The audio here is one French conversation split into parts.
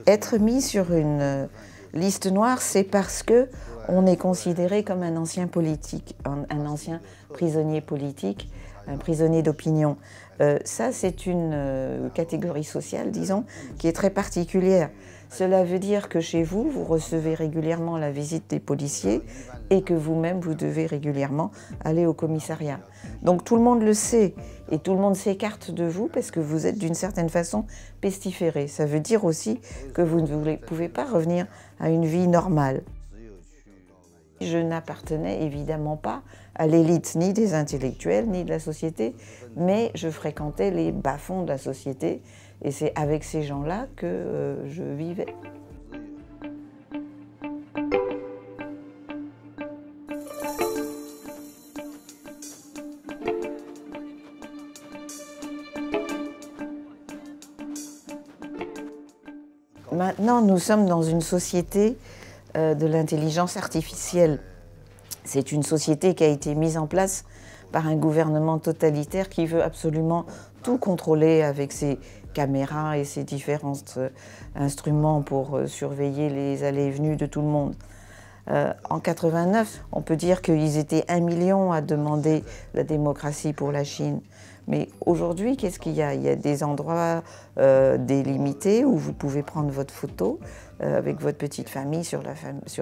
Être mis sur une liste noire, c'est parce que on est considéré comme un ancien politique, un ancien prisonnier politique, un prisonnier d'opinion. Ça, c'est une catégorie sociale, disons, qui est très particulière. Cela veut dire que chez vous, vous recevez régulièrement la visite des policiers et que vous-même, vous devez régulièrement aller au commissariat. Donc tout le monde le sait et tout le monde s'écarte de vous parce que vous êtes d'une certaine façon pestiféré. Ça veut dire aussi que vous ne pouvez pas revenir à une vie normale. Je n'appartenais évidemment pas à l'élite ni des intellectuels ni de la société, mais je fréquentais les bas-fonds de la société et c'est avec ces gens-là que je vivais. Maintenant, nous sommes dans une société de l'intelligence artificielle. C'est une société qui a été mise en place par un gouvernement totalitaire qui veut absolument tout contrôler avec ses caméras et ses différents instruments pour surveiller les allées et venues de tout le monde. En 89, on peut dire qu'ils étaient 1 million à demander la démocratie pour la Chine. Mais aujourd'hui, qu'est-ce qu'il y a? Il y a des endroits délimités où vous pouvez prendre votre photo avec votre petite famille sur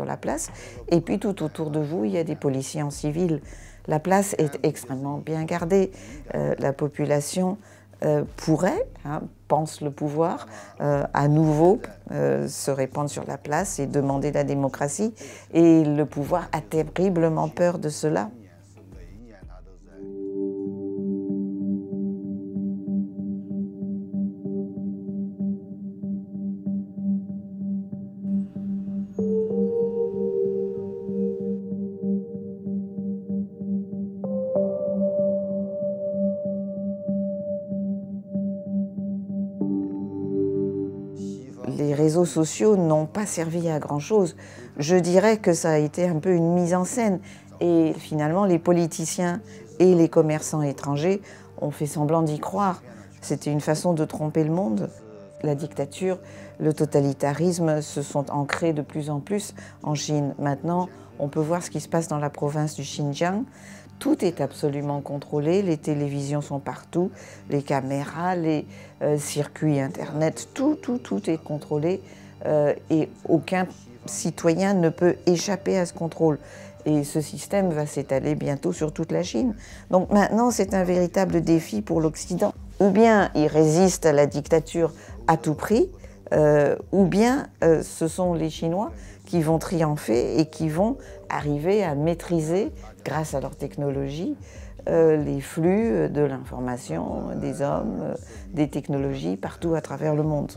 la place. Et puis tout autour de vous, il y a des policiers en civil. La place est extrêmement bien gardée. La population pourrait, pense le pouvoir, à nouveau se répandre sur la place et demander la démocratie. Et le pouvoir a terriblement peur de cela. Les réseaux sociaux n'ont pas servi à grand-chose. Je dirais que ça a été un peu une mise en scène. Et finalement, les politiciens et les commerçants étrangers ont fait semblant d'y croire. C'était une façon de tromper le monde. La dictature, le totalitarisme se sont ancrés de plus en plus en Chine. Maintenant, on peut voir ce qui se passe dans la province du Xinjiang. Tout est absolument contrôlé, les télévisions sont partout, les caméras, les circuits Internet, tout est contrôlé et aucun citoyen ne peut échapper à ce contrôle. Et ce système va s'étaler bientôt sur toute la Chine. Donc maintenant, c'est un véritable défi pour l'Occident. Ou bien il résiste à la dictature à tout prix, ou bien ce sont les Chinois qui vont triompher et qui vont arriver à maîtriser, grâce à leur technologie, les flux de l'information, des hommes, des technologies partout à travers le monde.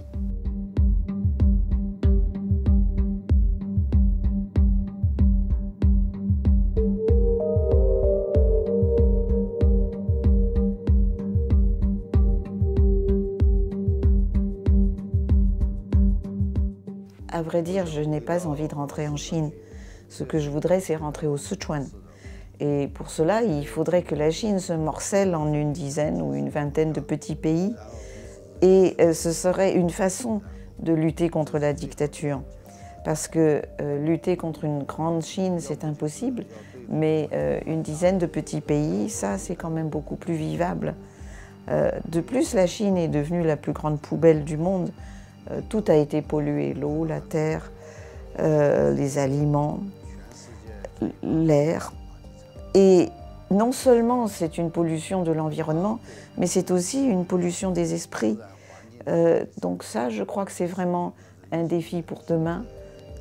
À vrai dire, je n'ai pas envie de rentrer en Chine. Ce que je voudrais, c'est rentrer au Sichuan. Et pour cela, il faudrait que la Chine se morcelle en une dizaine ou une vingtaine de petits pays. Et ce serait une façon de lutter contre la dictature. Parce que lutter contre une grande Chine, c'est impossible. Mais une dizaine de petits pays, ça, c'est quand même beaucoup plus vivable. De plus, la Chine est devenue la plus grande poubelle du monde. Tout a été pollué, l'eau, la terre, les aliments, l'air. Et non seulement c'est une pollution de l'environnement, mais c'est aussi une pollution des esprits. Donc ça, je crois que c'est vraiment un défi pour demain.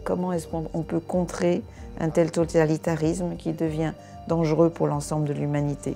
Comment est-ce qu'on peut contrer un tel totalitarisme qui devient dangereux pour l'ensemble de l'humanité ?